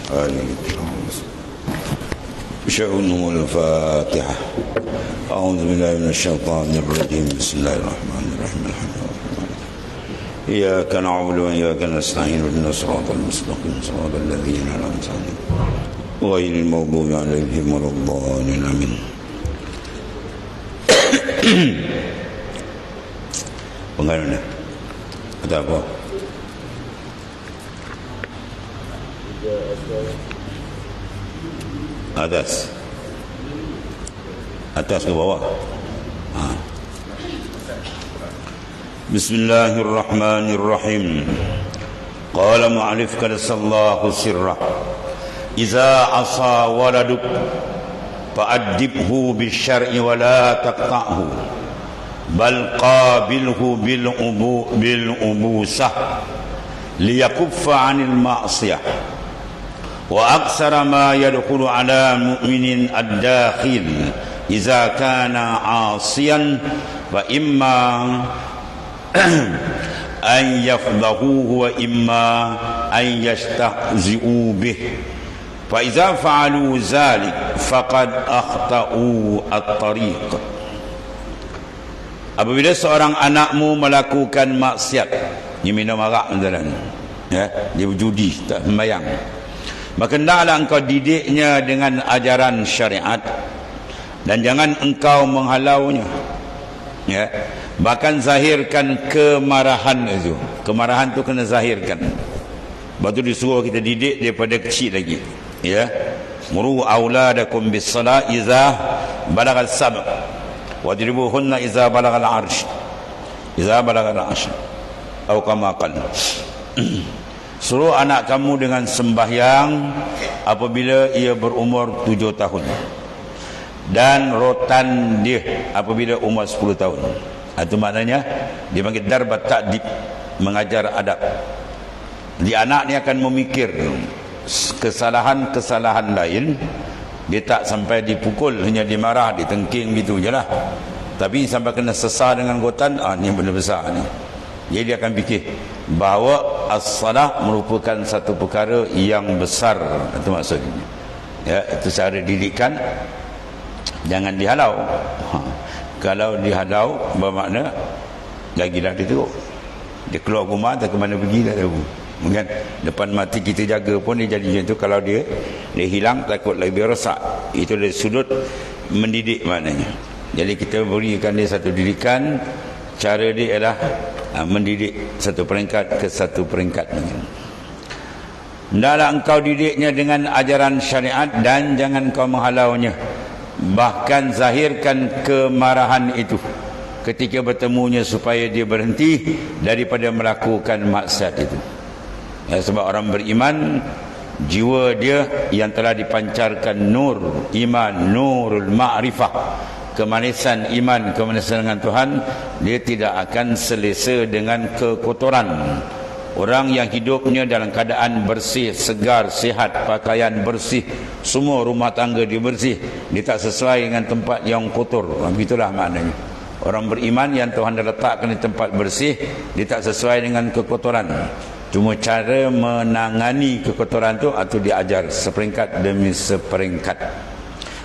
آله الكرام. شأن الفاتحة. أعوذ بالله من الشيطان الرجيم. بسم الله الرحمن الرحيم. الحمد لله إياك نعبد وإياك نستعين اهدنا الصراط المستقيم صراط الذين أنعمت عليهم غير المغضوب عليهم ولا الضالين آمين. Bagaimana? Ada apa? Atas ke bawah. Bismillahirrahmanirrahim. Qala mu'alif kadasallahu sirrah. Iza asa waladuk fa'addibhu bisyar'i wa la taqta'hu bal qabilhu bil ubusah liyakuffa 'anil ma'siyah wa aksara ma yadkhulu 'ala mu'minin ad-dakhil idza kana 'asiyan fa imma an yafdahu wa imma an yastahzi'u bih fa idza fa'alu zalik faqad akhta'u at-tariq. Apabila seorang anakmu melakukan maksiat, dia minum arak misalnya, dia berjudi, tak sembahyang, maka hendaklah engkau didiknya dengan ajaran syariat dan jangan engkau menghalaunya, bahkan zahirkan kemarahan itu. Kemarahan itu kena zahirkan. Lepas tu disuruh kita didik daripada kecil lagi, muru auladakum bis-salah idza balagha as-sab' wadribuhunna idza balagha al-'arsh atau kama qala. Suruh anak kamu dengan sembahyang apabila ia berumur 7 tahun dan rotan dia apabila umur 10 tahun. Itu maknanya dia panggil darbat ta'dib, mengajar adab. Di anak ni akan memikir kesalahan-kesalahan lain. Dia tak sampai dipukul, hanya dimarah, ditengking gitu je lah. Tapi sampai kena sesah dengan gotan, ni benda besar ni. Jadi dia akan fikir bahawa as-salah merupakan satu perkara yang besar. Itu maksudnya. Itu cara didikan. Jangan dihalau. Kalau dihalau, bermakna lagi dah dia teruk. Dia keluar rumah, tak ke mana pergi, tak tahu. Mungkin depan mati kita jaga pun dia jadi macam tu. Kalau dia hilang, takut lebih rosak. Itu dari sudut mendidik maknanya. Jadi kita berikan dia satu didikan. Cara dia ialah mendidik satu peringkat ke satu peringkat. Hendaklah engkau didiknya dengan ajaran syariat dan jangan kau menghalaunya, bahkan zahirkan kemarahan itu ketika bertemunya supaya dia berhenti daripada melakukan maksiat itu. Sebab orang beriman, jiwa dia yang telah dipancarkan nur iman, nurul ma'rifah, kemanisan iman, kemanisan dengan Tuhan, dia tidak akan selesa dengan kekotoran. Orang yang hidupnya dalam keadaan bersih, segar, sihat, pakaian bersih, semua rumah tangga dia bersih, dia tak sesuai dengan tempat yang kotor. Begitulah maknanya. Orang beriman yang Tuhan dah letakkan di tempat bersih, dia tak sesuai dengan kekotoran. Cuma cara menangani kekotoran tu atau diajar seperingkat demi seperingkat.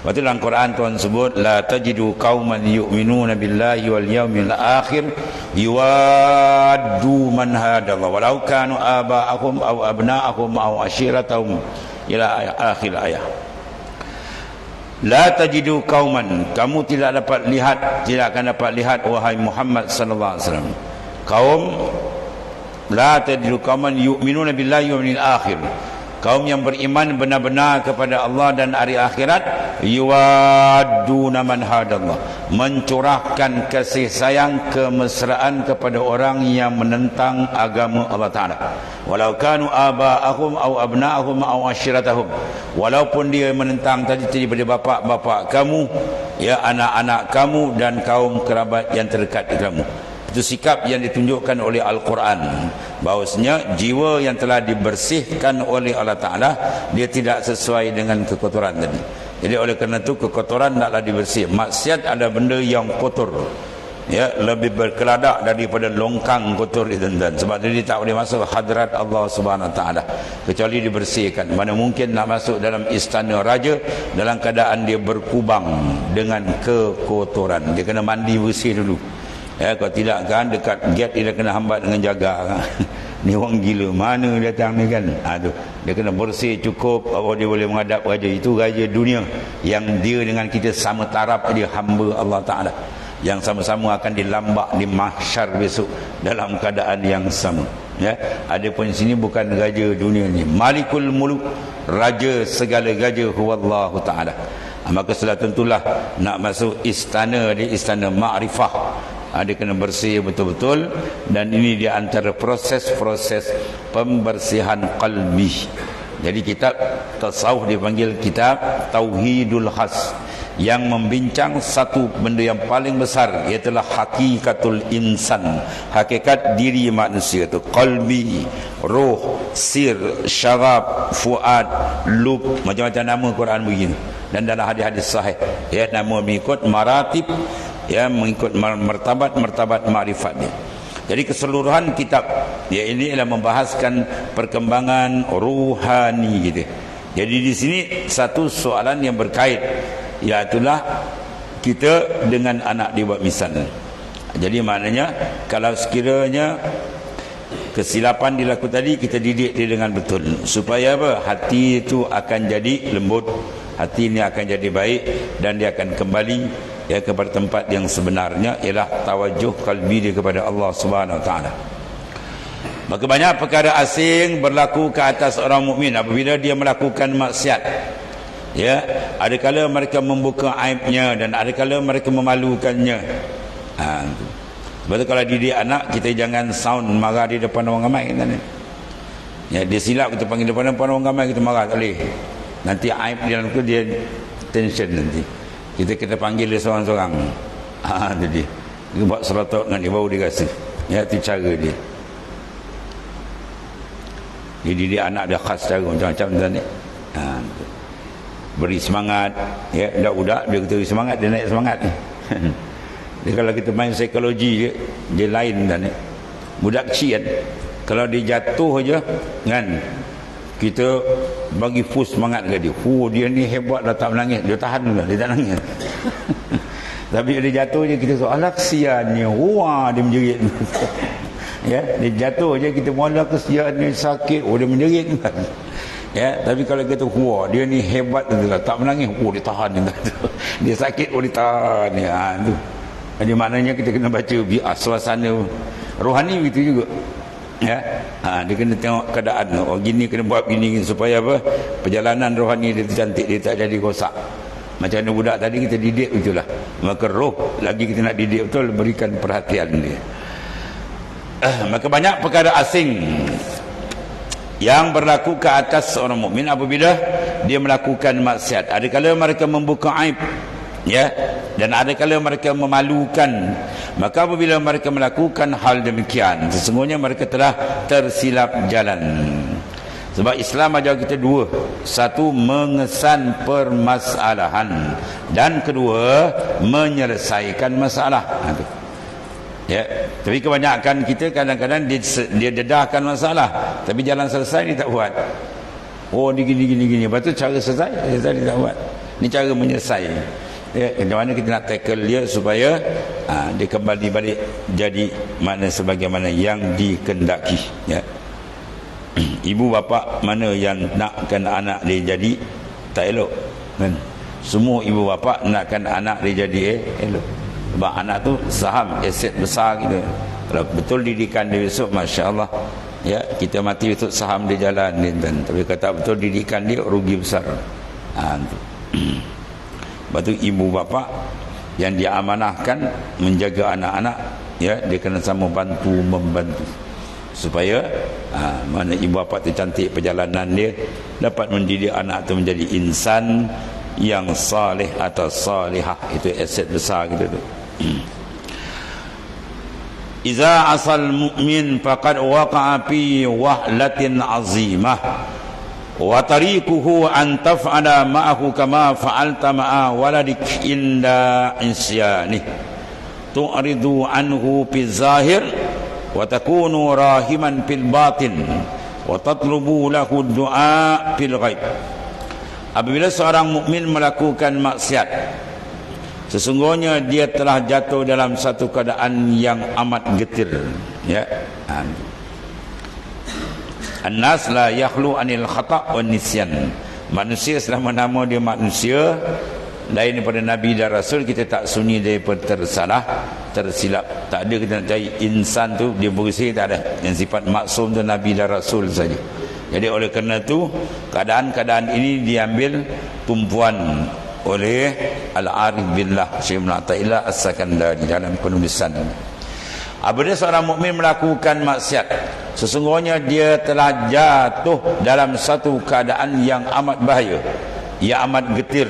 Waktu dalam Quran Tuhan sebut la tajidu qauman yu'minuna billahi wal yawmil akhir yuwaddu man hadallah walau kanu aba'ahum aw abna'ahum aw ashiratahum ila akhir ayat. La tajidu qauman, kamu tidak akan dapat lihat wahai Muhammad sallallahu alaihi wasallam, kaum la tajidu qauman yu'minuna billahi wal yawmil akhir, kaum yang beriman benar-benar kepada Allah dan hari akhirat, yuwadduna man hadallah, mencurahkan kasih sayang kemesraan kepada orang yang menentang agama Allah Ta'ala. Walau kanu aba'ahum aw abna'ahum aw ashiratahum, walaupun dia menentang tadi daripada bapa-bapa kamu, anak-anak kamu dan kaum kerabat yang terdekat kamu. Itu sikap yang ditunjukkan oleh Al-Quran, bahawasanya jiwa yang telah dibersihkan oleh Allah Ta'ala, dia tidak sesuai dengan kekotoran tadi. Jadi oleh kerana itu kekotoran taklah dibersih. Maksiat ada benda yang kotor, ya, lebih berkeladak daripada longkang kotor itu, tuan. Sebab dia tak boleh masuk hadrat Allah Subhanahu Wa Taala kecuali dibersihkan. Mana mungkin nak masuk dalam istana raja dalam keadaan dia berkubang dengan kekotoran. Dia kena mandi bersih dulu. Ya, kalau tidak kan dekat gate dia kena hambat dengan jaga. Ni orang gila mana datang ni kan. Tu dia kena bersih cukup bahawa dia boleh menghadap raja. Itu raja dunia yang dia dengan kita sama taraf, dia hamba Allah Taala yang sama-sama akan dilambak di mahsyar besok dalam keadaan yang sama. Ya, adapun sini bukan raja dunia ni, Malikul Muluk, raja segala raja huwallahu taala. Maka sudah tentulah nak masuk istana, di istana ma'rifah, dia kena bersih betul-betul. Dan ini di antara proses-proses pembersihan qalbi. Jadi kitab tasawuf dipanggil kitab Tauhidul Khas, yang membincang satu benda yang paling besar, iaitu hakikatul insan, hakikat diri manusia itu, qalbi, roh, sir, syarab, fuad, lub, macam-macam nama Quran begini. Dan dalam hadis-hadis sahih, ya, nama mengikut maratib, ya, mengikut martabat makrifat dia. Jadi keseluruhan kitab, ya, ini adalah membahaskan perkembangan ruhani gitu. Jadi di sini satu soalan yang berkait, iaitulah kita dengan anak dibuat misal. Jadi maknanya kalau sekiranya kesilapan dilakukan tadi, kita didik dia dengan betul supaya apa? Hati itu akan jadi lembut, hati ini akan jadi baik, dan dia akan kembali, ya, kepada tempat yang sebenarnya, ialah tawajuh kalbi dia kepada Allah Subhanahu Wa Taala. Maka banyak perkara asing berlaku ke atas orang mukmin apabila dia melakukan maksiat. Ya, ada kala mereka membuka aibnya dan ada kala mereka memalukannya. Sebab tu kalau didik anak, kita jangan sound marah di depan orang ramai kan. Ya, dia silap kita panggil depan orang ramai, kita marah tak boleh. Nanti aib dia dalam tu dia tension nanti. Kita panggil dia seorang-seorang. Tu dia. Dia buat seratok dengan dia baru dia rasa. Ya, tu cara dia. Dia didik anak dia khas cara macam-macam tuan ni. Beri semangat, ya, budak-budak dia kata semangat, dia naik semangat ni. Dia kalau kita main psikologi dia lain dan budak kecil kan, kalau dia jatuh aja kan, kita bagi full semangat ke dia. Dia ni hebat dah, tak menangis, dia tahan dulu, dia tak nangis. Tapi dia jatuh je kita so alah kesiannya, wah dia menjerit. Ya, dia jatuh je kita mula kesiannya, sakit, dia menjerit. Ya, tapi kalau kita dia ni hebat tu, tak menangis, dia tahan dia. Dia sakit, dia tahan ya, tu. Jadi maknanya kita kena baca suasana rohani begitu juga. Ya. Dia kena tengok keadaan. Oh gini kena buat gini supaya apa? Perjalanan rohani dia cantik, dia tak jadi rosak. Macam mana budak tadi kita didik itulah. Maka roh lagi kita nak didik betul, berikan perhatian dia. Maka banyak perkara asing yang berlaku ke atas orang mukmin apabila dia melakukan maksiat. Ada kala mereka membuka aib, ya, dan ada kala mereka memalukan. Maka apabila mereka melakukan hal demikian, sesungguhnya mereka telah tersilap jalan. Sebab Islam ajar kita dua. Satu, mengesan permasalahan, dan kedua, menyelesaikan masalah. Ya, tapi kebanyakan kita kadang-kadang dia dedahkan masalah, tapi jalan selesai dia tak buat. Ni gini. Lepas tu cara selesai dia tak buat. Ni cara menyelesai. Ya, macam mana kita nak tackle dia supaya dia kembali balik jadi mana sebagaimana yang dikendaki. Ya. Ibu bapa mana yang nakkan anak dia jadi tak elok kan? Semua ibu bapa nakkan anak dia jadi elok. Sebab anak tu saham, aset besar kita. Kalau betul didikan dia besok, Masya Allah, ya, kita mati untuk saham dia jalan ni, dan tapi kata betul didikan dia, rugi besar. Lepas tu ibu bapa yang dia amanahkan menjaga anak-anak, ya, dia kena sama membantu supaya mana ibu bapa tu cantik perjalanan dia, dapat mendidik anak tu menjadi insan yang salih atau salihah. Itu aset besar kita tu. Iza asal mu'min faqad waqa'a fi wahlatin azimah wa tariquhu an taf'ala ma'ahu kama fa'alta ma'a waladik inda insyani tu'ridu anhu fil zahir wa takunu rahiman fil batin wa tatlubu lahu du'a fil ghaib. Apabila seorang mukmin melakukan maksiat, sesungguhnya dia telah jatuh dalam satu keadaan yang amat getir, ya. An-nas la yakhlu anil khata' wan nisyan. Manusia selama nama dia manusia, lain daripada Nabi dan Rasul, kita tak sunyi daripada tersilap. Tak ada kita nak cari insan tu dia bersih, tak ada. Yang sifat maksum tu Nabi dan Rasul saja. Jadi oleh kerana tu keadaan-keadaan ini diambil tumpuan oleh Al-Arif Billah Syekh Ibn Athaillah As-Sakandari dalam penulisan. Apabila seorang mukmin melakukan maksiat, sesungguhnya dia telah jatuh dalam satu keadaan yang amat bahaya, yang amat getir.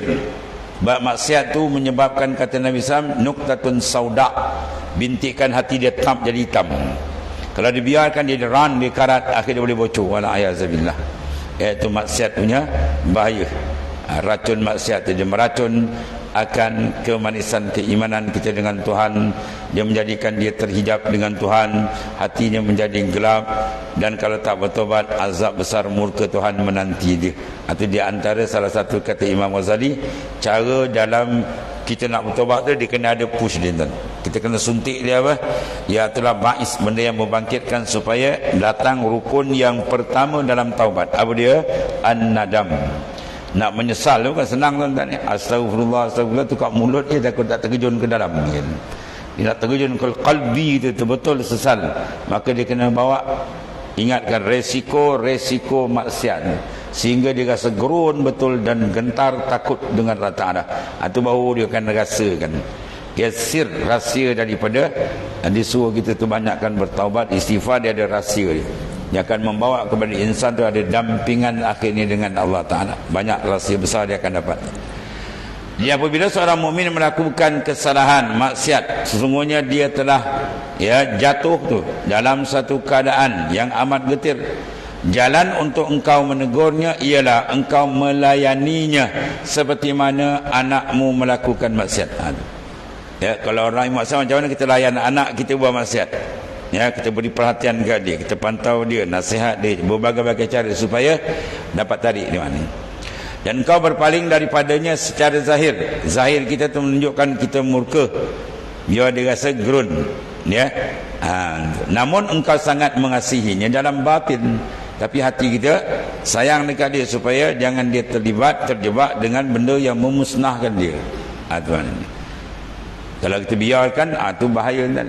Maksiat tu menyebabkan, kata Nabi SAW, nuktatun sauda, bintikan hati dia tetap jadi hitam. Kalau dibiarkan dia deran, dia karat, akhirnya boleh bocor. Wala'ayazabillah. Iaitu maksiat punya bahaya. Racun maksiat tu, dia meracun akan kemanisan keimanan kita dengan Tuhan. Dia menjadikan dia terhijab dengan Tuhan, hatinya menjadi gelap, dan kalau tak bertobat, azab besar murka Tuhan menanti dia. Itu di antara salah satu, kata Imam Ghazali, cara dalam kita nak bertobat tu, dia kena ada push dia tuan. Kita kena suntik dia apa? Ya, itulah ba'is, benda yang membangkitkan supaya datang rukun yang pertama dalam taubat. Apa dia? An-nadam. Nak menyesal tu kan senang tuan-tuan. Astagfirullah, astagfirullah tu kat mulut dia, takut tak terjun ke dalam kan. Dia nak terjun ke qalbi tu, betul sesal. Maka dia kena bawa, ingatkan resiko maksiat, sehingga dia rasa gerun betul dan gentar takut dengan Allah Ta'ala. Itu baru dia akan rasakan. Dia sir, rahsia daripada disuruh kita tu banyakkan bertaubat, istighfar. Dia ada rahsia dia. Dia akan membawa kepada insan tu ada dampingan akhirnya dengan Allah Ta'ala. Banyak rahsia besar dia akan dapat. Jadi apabila seorang mukmin melakukan kesalahan, maksiat, sesungguhnya dia telah jatuh tu dalam satu keadaan yang amat getir. Jalan untuk engkau menegurnya ialah engkau melayaninya seperti mana anakmu melakukan maksiat. Ya, kalau orang maksiat, macam mana kita layan anak kita buat maksiat? Ya, kita beri perhatian kepada dia, kita pantau dia, nasihat dia, berbagai-bagai cara supaya dapat tarik di mana. Dan kau berpaling daripadanya secara zahir. Zahir kita tu menunjukkan kita murka, biar dia rasa gerun, ya. Namun engkau sangat mengasihinya dalam batin, tapi hati kita sayang dekat dia supaya jangan dia terjebak dengan benda yang memusnahkan dia. Tuan, kalau kita biarkan, tu bahaya kan.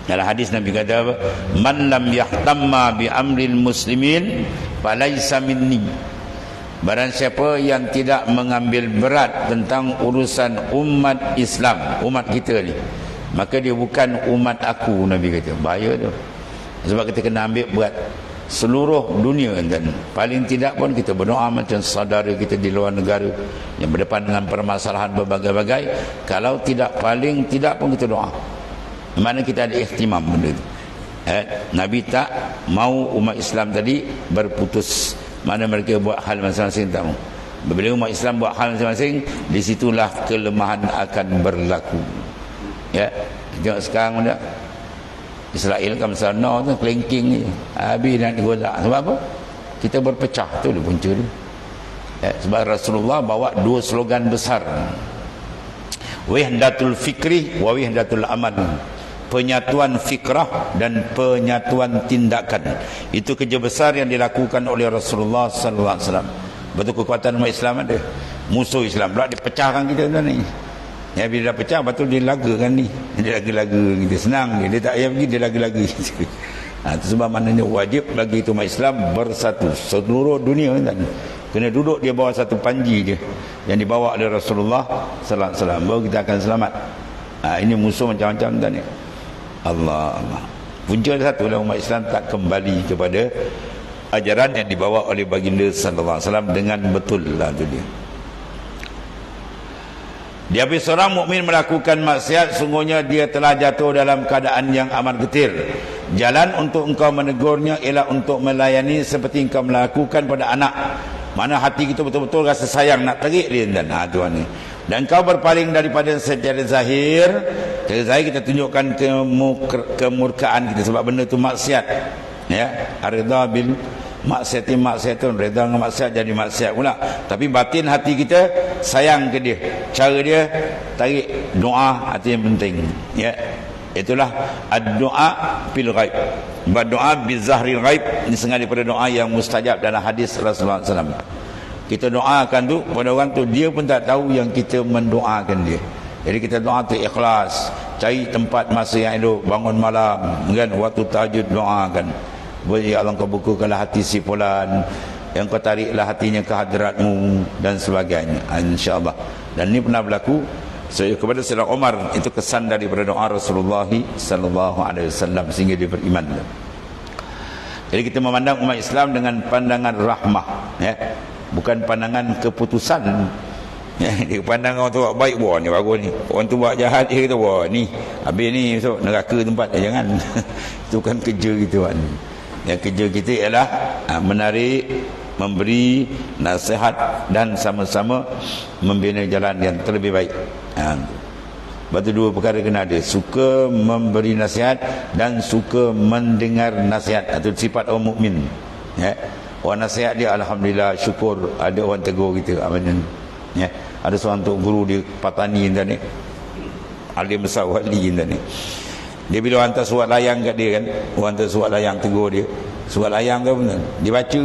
Dalam hadis Nabi kata apa? Man lam yahtamma bi amril muslimin falaysa minni. Barang siapa yang tidak mengambil berat tentang urusan umat Islam, umat kita ni, maka dia bukan umat aku. Nabi kata bahaya tu. Sebab kita kena ambil berat seluruh dunia, dan paling tidak pun kita berdoa macam saudara kita di luar negara yang berdepan dengan permasalahan berbagai-bagai. Kalau tidak, paling tidak pun kita doa. Mana kita ada ihtimam benda itu. Nabi tak mau umat Islam tadi berputus. Mana mereka buat hal masing-masing tak mau. Bila umat Islam buat hal masing-masing, di situlah kelemahan akan berlaku. Ya, tengok sekarang benda Israel kan sana tu kelengking ni, habis nak digolak. Sebab apa? Kita berpecah, tu dia punca tu. Sebab Rasulullah bawa dua slogan besar, wahdatul fikri wa wahdatul amal. Penyatuan fikrah dan penyatuan tindakan. Itu kerja besar yang dilakukan oleh Rasulullah sallallahu alaihi wasallam. Betul kekuatan umat Islam ada. Musuh Islam pula dia pecahkan kita tuan ni. Ya, bila dah pecah, betul dia lagakan ni. Dia laga-laga kita, senang dia tak payah pergi, dia laga-laga. Itu sebab maknanya wajib bagi itu umat Islam bersatu seluruh dunia kan. Kena duduk dia bawah satu panji dia yang dibawa oleh Rasulullah sallallahu alaihi wasallam, baru kita akan selamat. Ini musuh macam-macam tuan ni. Allah. Punca satu lah, umat Islam tak kembali kepada ajaran yang dibawa oleh baginda sallallahu alaihi wasallam dengan betul lah tu dia. Dia habis seorang mukmin melakukan maksiat, sungguhnya dia telah jatuh dalam keadaan yang amat getir. Jalan untuk engkau menegurnya ialah untuk melayani seperti engkau melakukan pada anak. Mana hati kita betul-betul rasa sayang nak tarik dia dan tuan ni. Dan kau berpaling daripada secara zahir. Secara zahir kita tunjukkan kemurkaan kita sebab benda tu maksiat. Ya, arida bil maksiatun, reda dengan maksiat jadi maksiat pula. Tapi batin hati kita sayang ke dia. Cara dia tarik doa, hati yang penting. Ya. Itulah ad-doa fil ghaib. Berdoa bi zahril ghaib, ini sengaja daripada doa yang mustajab dalam hadis Rasulullah SAW. Kita doakan tu pada orang tu, dia pun tak tahu yang kita mendoakan dia. Jadi kita doa tu ikhlas, cari tempat masa yang elok, bangun malam kan, waktu tahajud doakan. Ya Allah, kau bukukanlah hati si fulan, yang kau tariklah hatinya ke hadratmu dan sebagainya, insya-Allah. Dan ini pernah berlaku kepada Sayyidina Umar, itu kesan daripada doa Rasulullah sallallahu alaihi wasallam sehingga dia beriman. Jadi kita memandang umat Islam dengan pandangan rahmah, ya, bukan pandangan keputusan. Ya, dia pandang orang tu buat baik, wah ni bagus ni. Orang tu buat jahat, dia kata wah ni habis ni so, neraka tempat dia. Jangan. Itu kan kerja kita kan. Yang kerja kita ialah menarik, memberi nasihat dan sama-sama membina jalan yang terlebih baik. Sebab tu dua perkara kena ada, suka memberi nasihat dan suka mendengar nasihat. Itu sifat orang mukmin. Ya. Orang nasihat dia alhamdulillah, syukur ada orang tegur kita. Ya. Ada seorang tok guru di Patani ni, alim besar wali ni. Dia bila hantar surat layang kat dia kan, orang hantar surat layang tegur dia. Surat layang tu benar, dia baca.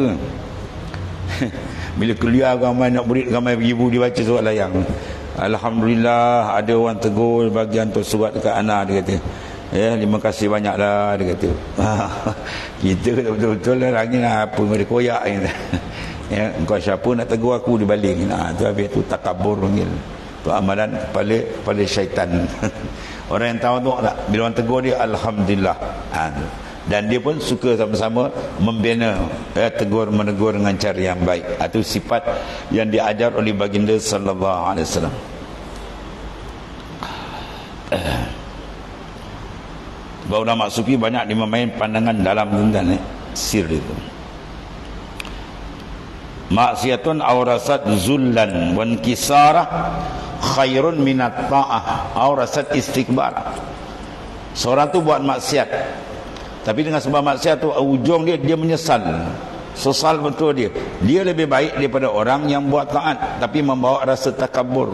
Bila kuliah ramai nak murid, ramai ibu dia baca surat layang. Alhamdulillah ada orang tegur bagi hantar surat dekat anak, dia kata. Ya, terima kasih banyaklah, dia kata. Kita betul-betul lah lagi lah apa mereka koyak ni. Ya, engkau siapa nak tegur aku dibaling. Tu habis tu takabur panggil. Tu amalan kepala syaitan. Orang yang tahu tu tak, bila orang tegur dia alhamdulillah. Dan dia pun suka sama-sama membina, ya, tegur menegur dengan cara yang baik. Itu sifat yang diajar oleh baginda sallallahu alaihi wasallam. Ulama sufi banyak dimain pandangan dalam tentang sir itu. Maksiatun awrasat zullan wan kisarah khairun minat ta'ah awrasat istikbar. Seorang tu buat maksiat, tapi dengan sebab maksiat tu ujung dia menyesal, sesal betul dia lebih baik daripada orang yang buat taat tapi membawa rasa takabur.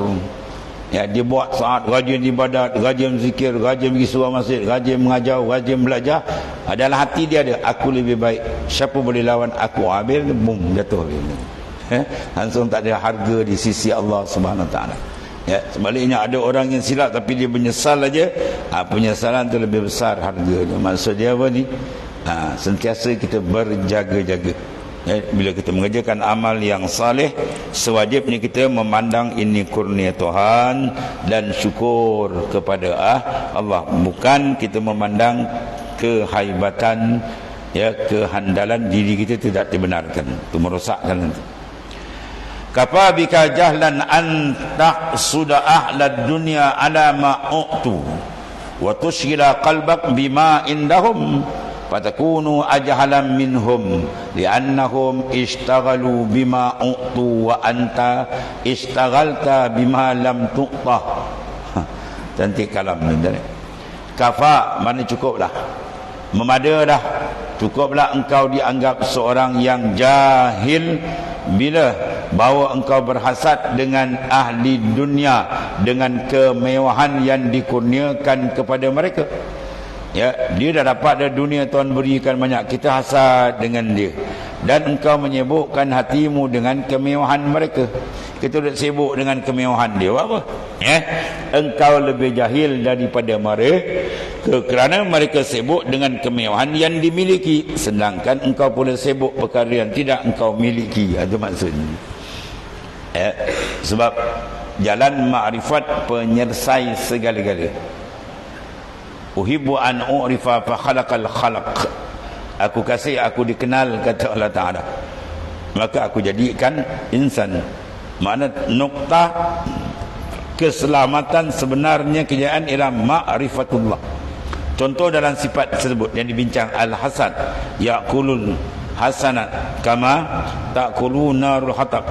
Ya, dia buat saat rajin ibadat, rajin zikir, rajin pergi surau masjid, rajin mengajar, rajin belajar. Dalam hati dia ada aku lebih baik, siapa boleh lawan aku, habis boom jatuh dia. Langsung tak ada harga di sisi Allah Subhanahu Wa Taala. Ya, sebaliknya ada orang yang silap tapi dia menyesal aja, penyesalan tu lebih besar harganya. Maksud dia apa ni? Sentiasa kita berjaga-jaga. Ya, bila kita mengerjakan amal yang saleh, sewajibnya kita memandang ini kurnia Tuhan dan syukur kepada Allah, bukan kita memandang kehaibatan, ya, kehandalan diri kita tidak dibenarkan. Itu merosakkan. Kafa bika jahlan an taqsuda ahlad dunya ala ma u'tu wa tushghila qalbak bima indahum fatakunu ajhalan minhum li'annahum ishtaghalu bima u'tu wa anta ishtaghalta bima lam tu'tah. Cantik kalam ni. Kafa mana cukuplah, memada dah, cukuplah engkau dianggap seorang yang jahil bila bahawa engkau berhasad dengan ahli dunia dengan kemewahan yang dikurniakan kepada mereka. Ya, dia dah dapat dah dunia Tuhan berikan banyak, kita hasad dengan dia, dan engkau menyibukkan hatimu dengan kemewahan mereka. Kita dah sibuk dengan kemewahan dia, apa? Ya, engkau lebih jahil daripada mereka kerana mereka sibuk dengan kemewahan yang dimiliki, sedangkan engkau pula sibuk perkara yang tidak engkau miliki. Itu maksudnya. Ya, sebab jalan makrifat penyelesai segala-gala. Uhibbu an u'rifa fa khalaqal khalaq. Aku kasih aku dikenal, kata Allah Ta'ala, maka aku jadikan insan. Makna nukta keselamatan sebenarnya kejayaan ialah ma'rifatullah. Contoh dalam sifat tersebut yang dibincang al-hasad, ya'kulul hasanat kama ta'kuluna narul hatab.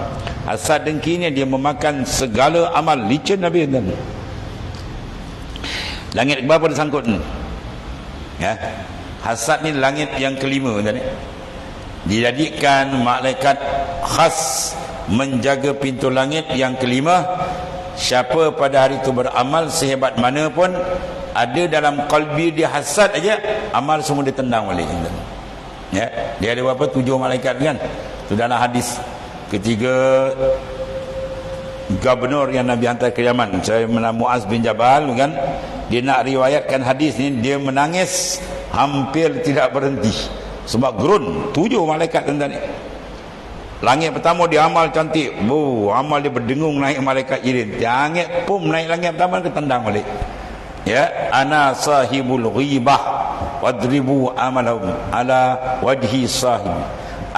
Hasad dengki ni dia memakan segala amal licin Nabi dan langit berapa disangkut ni? Ya. Hasad ni langit yang kelima tadi. Dijadikan malaikat khas menjaga pintu langit yang kelima. Siapa pada hari itu beramal sehebat mana pun, ada dalam kalbi dia hasad aja, amal semua ditendang balik. Ya, dia ada berapa? 7 malaikat kan? Itu dalam hadis. Ketiga gubernur yang Nabi hantar ke Yaman, saya Muaz bin Jabal kan, dia nak riwayatkan hadis ni, dia menangis hampir tidak berhenti sebab gerun 7 malaikat tentang ni. Langit pertama dia amal cantik, amal dia berdengung naik malaikat jirin, langit pum naik langit pertama ke tendang balik. Ya, ana sahibul ghibah wadribu amalahum ala wajhi sahib.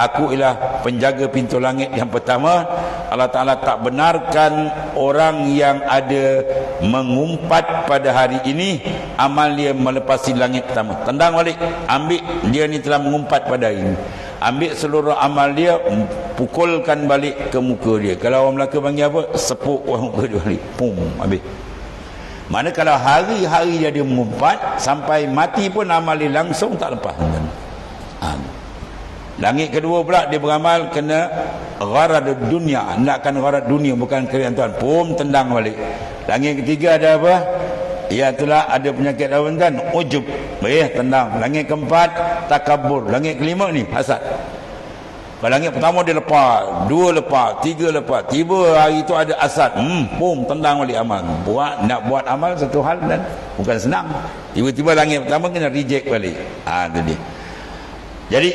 Aku ialah penjaga pintu langit yang pertama. Allah Ta'ala tak benarkan orang yang ada mengumpat pada hari ini amal dia melepasi langit pertama. Tendang balik, ambil dia ni telah mengumpat pada hari ini. Ambil seluruh amal dia, pukulkan balik ke muka dia. Kalau orang Melaka panggil apa? Sepuk muka dia balik. Pum, habis. Mana kalau hari-hari dia mengumpat sampai mati pun amal dia langsung tak lepas. Langit kedua pula dia beramal kena gharad dunia, nakkan gharad dunia, bukan kerjaan Tuhan, pum tendang balik. Langit ketiga ada apa? Ya itulah ada penyakit daun kan, ujub, tendang. Langit keempat takabur, langit kelima ni hasad. Kalau langit pertama dia lepas, 2 lepas, 3 lepas, tiba hari itu ada asad, pum tendang balik amal. Nak buat amal satu hal dan bukan senang. Tiba-tiba langit pertama kena reject balik. Itu dia. Jadi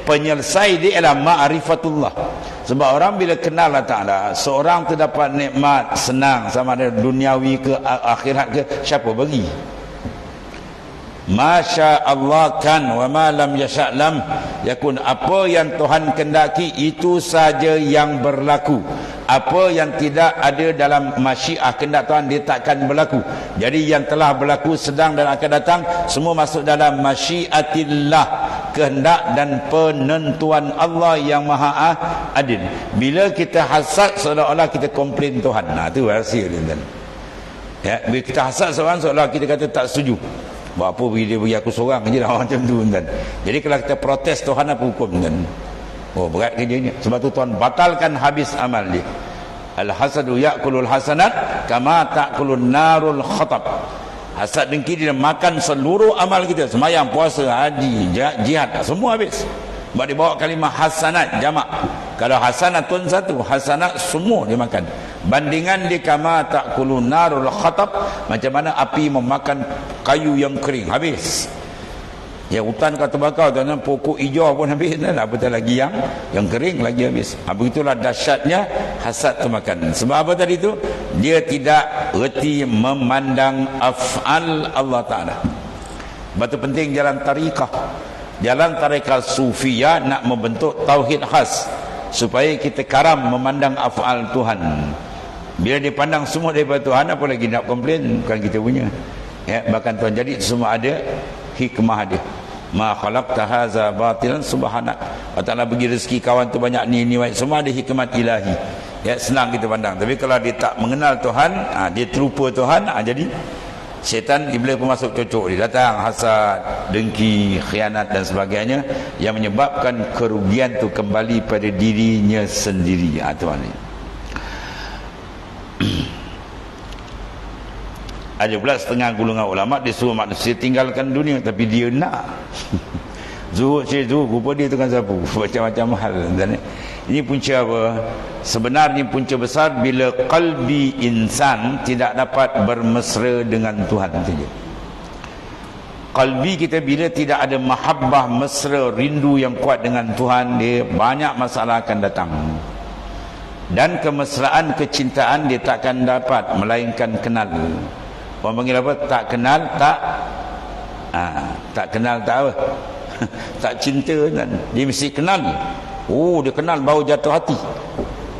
penyelesai dia ialah ma'rifatullah. Sebab orang bila kenal Allah Ta'ala, seorang terdapat nikmat, senang, sama ada duniawi ke akhirat ke, siapa bagi? Masya Allah kan wa ma lam yasha' lam yakun. Apa yang Tuhan kendaki itu saja yang berlaku. Apa yang tidak ada dalam masyiah kehendak Tuhan, dia takkan berlaku. Jadi yang telah berlaku, sedang dan akan datang, semua masuk dalam masyiatillah, kehendak dan penentuan Allah yang maha adil. Bila kita hasad, seolah-olah kita komplain Tuhan. Itu rahsia dia kan. Ya, bila kita hasad seorang, seolah kita kata tak setuju. Buat apa dia bagi aku seorang je lah macam tu kan. Jadi kalau kita protes, Tuhan apa hukum kan? Berat kerjanya. Sebab tu Tuhan batalkan habis amal dia. Al-hasadu ya'kulul hasanat kama ta'kulun narul khatab. Hasad dengki dia makan seluruh amal kita, sembahyang, puasa, haji, jihad, semua habis. Sebab dia bawa kalimah hasanat jamak. Kalau hasanatun satu, hasanat semua dia makan. Bandingan dia kama ta'kulun narul khatab, macam mana api memakan kayu yang kering, habis. Ya, hutan kau terbakar, dan pokok hijau pun habis, apatah lagi yang kering lagi habis. Begitulah dahsyatnya hasad termakan. Sebab apa tadi tu? Dia tidak reti memandang af'al Allah Ta'ala. Sebab tu penting jalan tariqah. Jalan tariqah sufiyah nak membentuk tauhid khas, supaya kita karam memandang af'al Tuhan. Bila dia pandang semua daripada Tuhan, apa lagi nak komplain? Bukan kita punya. Ya, bahkan Tuhan jadi semua ada hikmah dia. Ma khalaqta hadza batilan subhanak. Allah Ta'ala bagi rezeki kawan tu banyak ni semua ada hikmat ilahi. Ya, senang kita pandang. Tapi kalau dia tak mengenal Tuhan, dia terlupa Tuhan, jadi syaitan, iblis pun masuk cocok dia. Datang hasad, dengki, khianat dan sebagainya, yang menyebabkan kerugian tu kembali pada dirinya sendiri. Itu maknanya. Ada pula setengah golongan ulama dia suruh manusia tinggalkan dunia, tapi dia nak. Zuhud, rupa dia tukang sapu, macam-macam hal. Dan ini punca apa? Sebenarnya punca besar bila qalbi insan tidak dapat bermesra dengan Tuhan saja. Qalbi kita bila tidak ada mahabbah, mesra, rindu yang kuat dengan Tuhan, dia banyak masalah akan datang. Dan kemesraan, kecintaan dia takkan dapat, melainkan kenal. Orang panggil apa? Tak kenal, tak kenal, tak apa? Tak cinta kan? Dia mesti kenal. Dia kenal baru jatuh hati.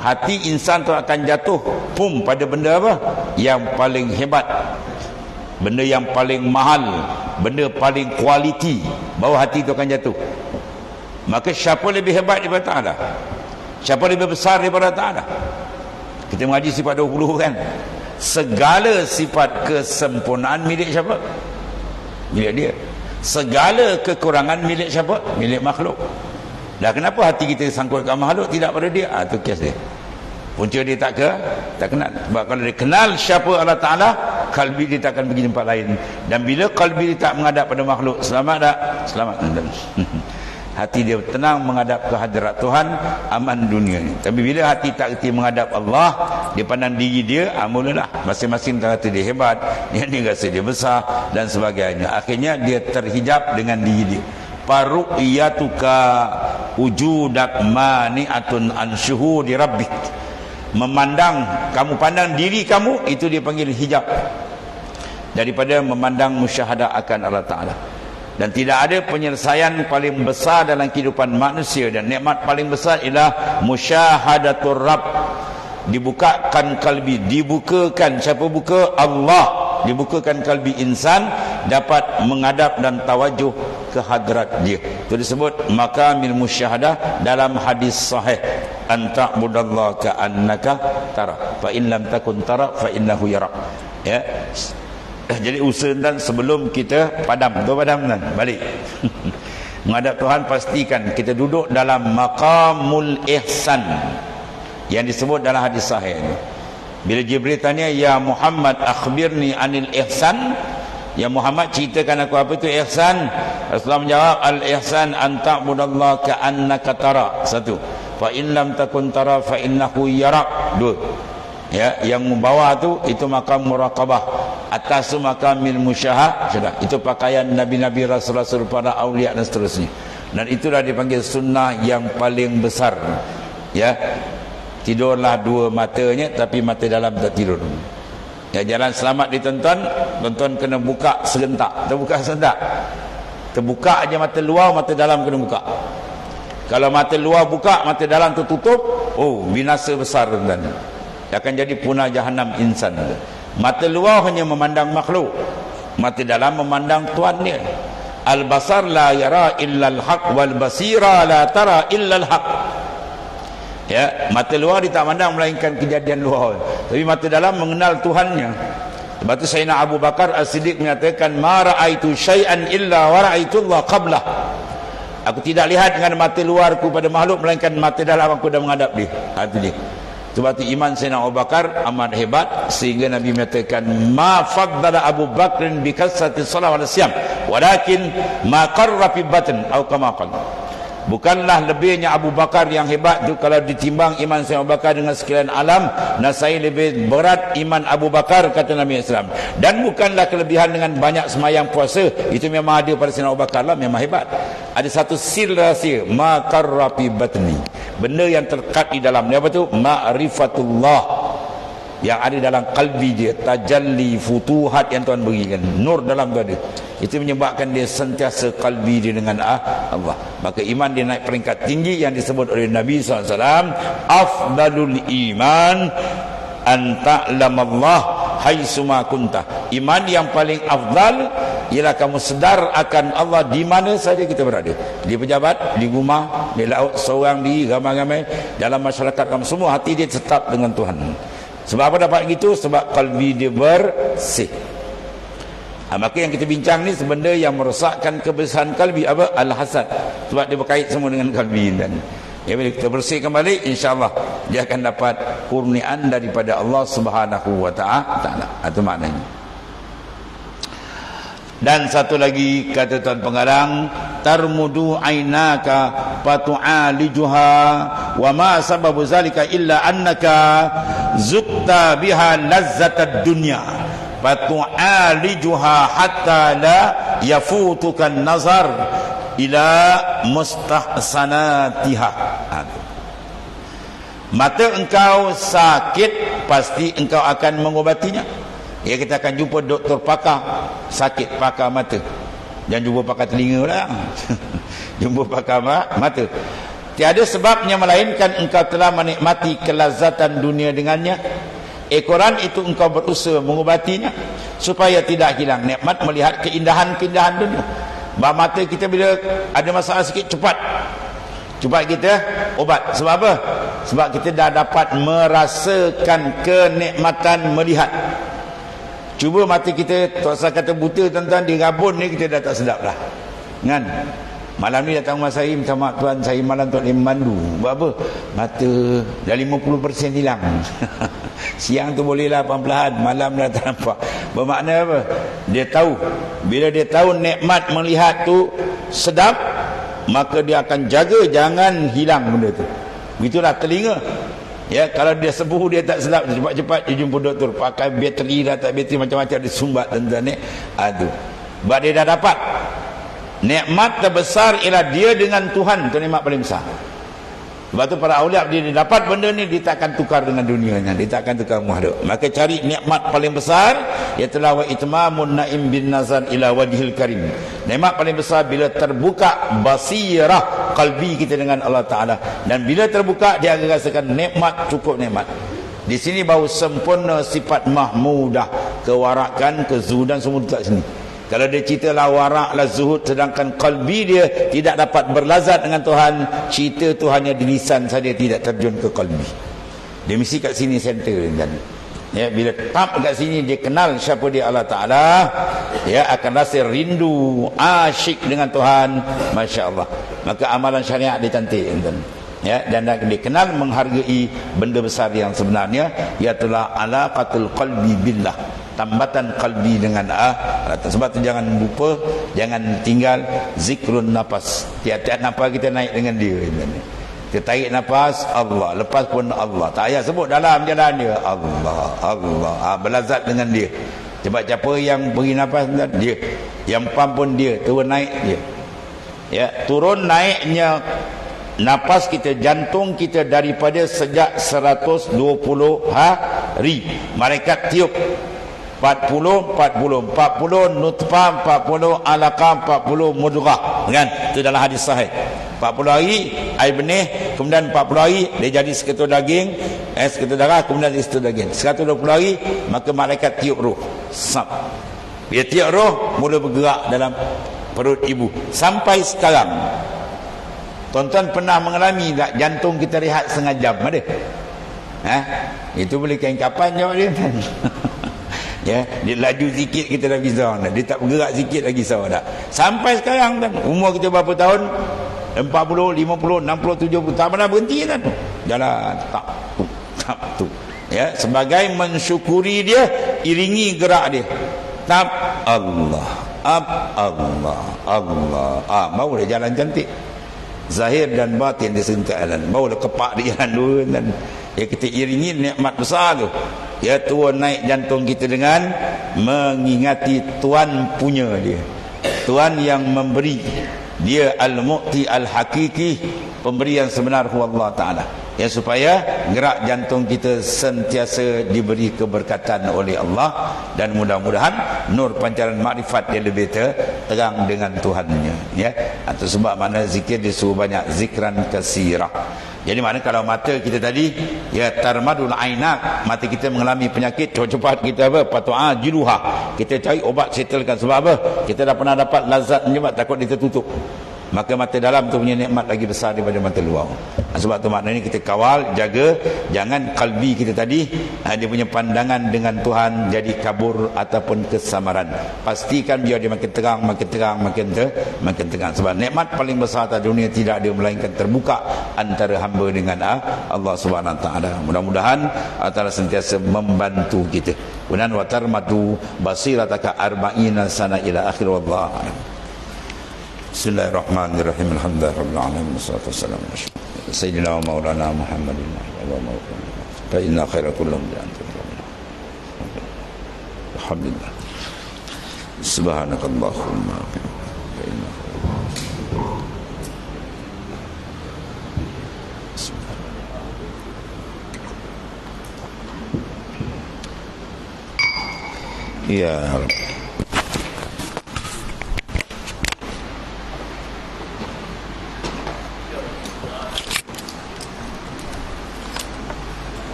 Hati insan tu akan jatuh pada benda apa? Yang paling hebat, benda yang paling mahal, benda paling kualiti, baru hati tu akan jatuh. Maka siapa lebih hebat daripada Ta'ala? Siapa lebih besar daripada Ta'ala? Kita mengaji sifat 20 kan. Segala sifat kesempurnaan milik siapa? Milik dia. Segala kekurangan milik siapa? Milik makhluk. Dah kenapa hati kita sangkutkan makhluk, tidak pada dia? Itu kes dia. Punca dia tak kenal. Sebab kalau dia kenal siapa Allah Ta'ala, kalbi dia tak akan pergi tempat lain. Dan bila kalbi dia tak menghadap pada makhluk, selamat tak? Selamat. Hati dia tenang menghadap ke hadirat Tuhan, aman dunia ni. Tapi bila hati tak kerti menghadap Allah, dia pandang diri dia, mulalah masing-masing kata dia hebat, dia rasa dia besar dan sebagainya. Akhirnya dia terhijab dengan diri dia. Paru'iyatuka wujudak mani'atun an syuhudi rabbik. Memandang, kamu pandang diri kamu, itu dia panggil hijab daripada memandang musyahadah akan Allah Ta'ala. Dan tidak ada penyelesaian paling besar dalam kehidupan manusia, dan nikmat paling besar ialah musyahadatul Rabb. Dibukakan kalbi, dibukakan, siapa buka? Allah. Dibukakan kalbi insan dapat menghadap dan tawajuh ke hadrat dia. Itu disebut makamil musyahadah dalam hadis sahih, anta budallah ka'annaka tara fa in lam takun tara fa innahu yarak. Ya. Jadi usaha dan sebelum kita padam balik menghadap Tuhan, pastikan kita duduk dalam maqamul ihsan yang disebut dalam hadis sahih ini. Bila Jibril tanya, ya Muhammad akhbirni anil ihsan, ya Muhammad ceritakan aku apa itu ihsan. Rasulullah menjawab, al ihsan an ta'budallaha ka'annaka tara, satu, fa in lam takun tara fa innahu yarak, dua. Ya, yang bawah itu makam muraqabah, atas tu makamil musyahadah, itu pakaian nabi-nabi, rasul-rasul, para aulia dan seterusnya. Dan itulah dipanggil sunnah yang paling besar. Ya, tidurlah dua matanya, tapi mata dalam tak tidur. Ya, jalan selamat ditonton, tonton kena buka serentak, terbuka serentak. Terbuka aja mata luar, mata dalam kena buka. Kalau mata luar buka, mata dalam tertutup, oh binasa besar tuan. Akan jadi punah jahanam insan. Mata luar hanya memandang makhluk, mata dalam memandang Tuhan dia. Al-basar la yara illa al-haq, wal basira la tara illa al-haq. Ya, mata luar dia tak pandang melainkan kejadian luar, tapi mata dalam mengenal Tuhannya. Sebab tu Sayyidina Abu Bakar As-Siddiq menyatakan, ma ra'aitu syai'an illa wa ra'aitullah qablah. Aku tidak lihat dengan mata luarku pada makhluk, melainkan mata dalam aku dah menghadap dia. Itu dia. Sebab itu iman Sayyidina Abu Bakar amat hebat, sehingga Nabi menyatakan, ma faddala Abu Bakrin bi kasrati shalah wal siyam walakin ma qarra fi batn atau kama qala. Bukanlah lebihnya Abu Bakar yang hebat itu kalau ditimbang iman Sayyidina Abu Bakar dengan sekalian alam, nasai lebih berat iman Abu Bakar, kata Nabi Islam. Dan bukanlah kelebihan dengan banyak semayang puasa, itu memang ada pada Sayyidina Abu Bakar lah, memang hebat. Ada satu sil rahsia, ma qarra fi batni, benda yang terkat di dalam dia, apa tu? Ma'rifatullah, yang ada dalam kalbi dia, tajalli futuhat yang Tuhan berikan, nur dalam tu ada. Itu menyebabkan dia sentiasa kalbi dia dengan Allah. Maka iman dia naik peringkat tinggi yang disebut oleh Nabi SAW, afdalul iman an ta'lamallah haitsuma kunta. Iman yang paling afdal ialah kamu sedar akan Allah di mana saja kita berada. Di pejabat, di rumah, di laut, seorang diri, ramai-ramai, dalam masyarakat kamu semua, hati dia tetap dengan Tuhan. Sebab apa dapat gitu? Sebab kalbi dia bersih. Maka yang kita bincang ni sebenarnya yang merosakkan kebersihan kalbi apa? Al-hasad. Sebab dia berkait semua dengan kalbi. Dan ya, bila kita bersihkan balik, insya-Allah dia akan dapat kurniaan daripada Allah Subhanahu wa taala. Itu maknanya. Dan satu lagi kata Tuan Pengarang, tarmudu ainaka fatu'alijuha wa ma sababu zalika illa annaka zukta biha lazzatad dunya fatu'alijuha hatta la yafutuka nazar ila mustahsanatiha. Mata engkau sakit, pasti engkau akan mengobatinya. Ya, kita akan jumpa doktor pakar sakit, pakar mata. Jangan jumpa pakar telinga lah. Jumpa pakar mata. Tiada sebabnya melainkan engkau telah menikmati kelazatan dunia dengannya. Ekoran itu engkau berusaha mengobatinya supaya tidak hilang nikmat melihat keindahan-keindahan dunia. Mata kita bila ada masalah sikit cepat Cuba kita obat. Sebab apa? Sebab kita dah dapat merasakan kenikmatan melihat. Cuba mata kita, tak usah kata buta tuan-tuan, di rabun ni kita dah tak sedap dah. Kan? Malam ni datang rumah saya, minta maaf tuan, saya malam tak boleh memandu. Buat apa? Mata dah 50% hilang. Siang tu bolehlah perlahan-lahan, malam dah tak nampak. Bermakna apa? Dia tahu. Bila dia tahu nikmat melihat tu sedap, maka dia akan jaga jangan hilang benda tu. Begitulah telinga. Ya, kalau dia sembuh dia tak sedap, cepat-cepat dia jumpa doktor, pakai bateri dah tak bateri, macam-macam dia sumbat tuan-tuan ni. Aduh. Sebab dia dah dapat. Nikmat terbesar ialah dia dengan Tuhan, itu nikmat paling besar. Sebab tu para awliya dia dapat benda ni, dia tak akan tukar dengan dunianya, dia tak akan tukar makhluk. Maka cari nikmat paling besar, iaitu wa itmamun naim bin nazar ila wajhil karim. Nikmat paling besar bila terbuka basirah qalbi kita dengan Allah Taala, dan bila terbuka dia akan rasakan nikmat, cukup nikmat. Di sini baru sempurna sifat mahmudah, kewarakan, kezuhudan semua dekat sini. Kalau dia cerita lah warak lah zuhud, sedangkan qalbi dia tidak dapat berlazat dengan Tuhan, cerita tu hanya di lisan saja, tidak terjun ke qalbi. Dia mesti kat sini center kan. Ya, bila tap kat sini dia kenal siapa dia Allah Taala, ya akan rasa rindu, asyik dengan Tuhan, masya-Allah. Maka amalan syariat dia cantik kan. Ya, dan dia kenal menghargai benda besar yang sebenarnya, iaitu alaqatul qalbi billah, tambatan qalbi dengan Allah. Sebab tu jangan lupa, jangan tinggal zikrun nafas. Tiap-tiap nafas kita naik dengan dia. Kita tarik nafas Allah, lepas pun Allah. Tak payah sebut dalam jalan dia Allah, Allah. Berlazat dengan dia. Sebab siapa yang beri nafas dia, yang pam pun dia, turun naik dia. Ya, turun naiknya nafas kita, jantung kita daripada sejak 120 hari. Malaikat tiup 40 nutfah, 40 alaqah, 40 mudghah, kan? Itu dalam hadis sahih. 40 hari air benih, kemudian 40 hari dia jadi seketul daging, seketul darah, kemudian jadi seketul daging. 120 hari maka malaikat tiup roh. Sap. Dia tiup roh, mula bergerak dalam perut ibu. Sampai sekarang tuan-tuan pernah mengalami tak jantung kita rehat setengah jam? Ada? Itu boleh kain kapan jawab dia. Ya, dia laju sikit kita dah bisa dah. Dia tak bergerak sikit lagi sah dah. Sampai sekarang kan, umur kita berapa tahun? 40, 50, 60, 70, tak pernah berhenti kan? Jalan tak tu. Ya, sebagai mensyukuri dia, iringi gerak dia. Tap Allah, Allah. Baru dia jalan cantik. Zahir dan batin disentuhan. Baru dia kepak dia jalan dulu dan ya kita iringi nikmat besar tu. Ya, turun naik jantung kita dengan mengingati Tuhan punya dia. Tuhan yang memberi. Dia al-mu'ti al-hakiki, pemberi yang sebenar Allah Ta'ala. Ya, supaya gerak jantung kita sentiasa diberi keberkatan oleh Allah, dan mudah-mudahan nur pancaran makrifat dia lebih terang dengan Tuhannya. Ya, itu sebab mana zikir disuruh banyak, zikran kasirah. Jadi mana kalau mata kita tadi, ya tarmadul ainak, mata kita mengalami penyakit, cepat-cepat kita apa? Patu'a jiluha. Kita cari obat settlekan. Sebab apa? Kita dah pernah dapat lazat menyebab, takut dia tertutup. Maka mata dalam tu punya nikmat lagi besar daripada mata luar. Sebab tu maknanya kita kawal, jaga, jangan kalbi kita tadi dia punya pandangan dengan Tuhan jadi kabur ataupun kesamaran. Pastikan biar dia makin terang, makin terang. Sebab nikmat paling besar atas dunia tidak ada melainkan terbuka antara hamba dengan Allah Subhanahu Wa Taala. Mudah-mudahan Allah Taala sentiasa membantu kita. Kemudian wa tarmatu basirataka arba'ina sana ila akhir wallahu a'lam. Bismillahirrahmanirrahim. Alhamdulillahirabbil alamin. Wassalatu wassalamu ala sayyidina wa maulana Muhammadin wa alihi fa inna khairal kullam bi anta. Alhamdulillah. Subhanakallahumma wa inna ya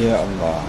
Ya Allah.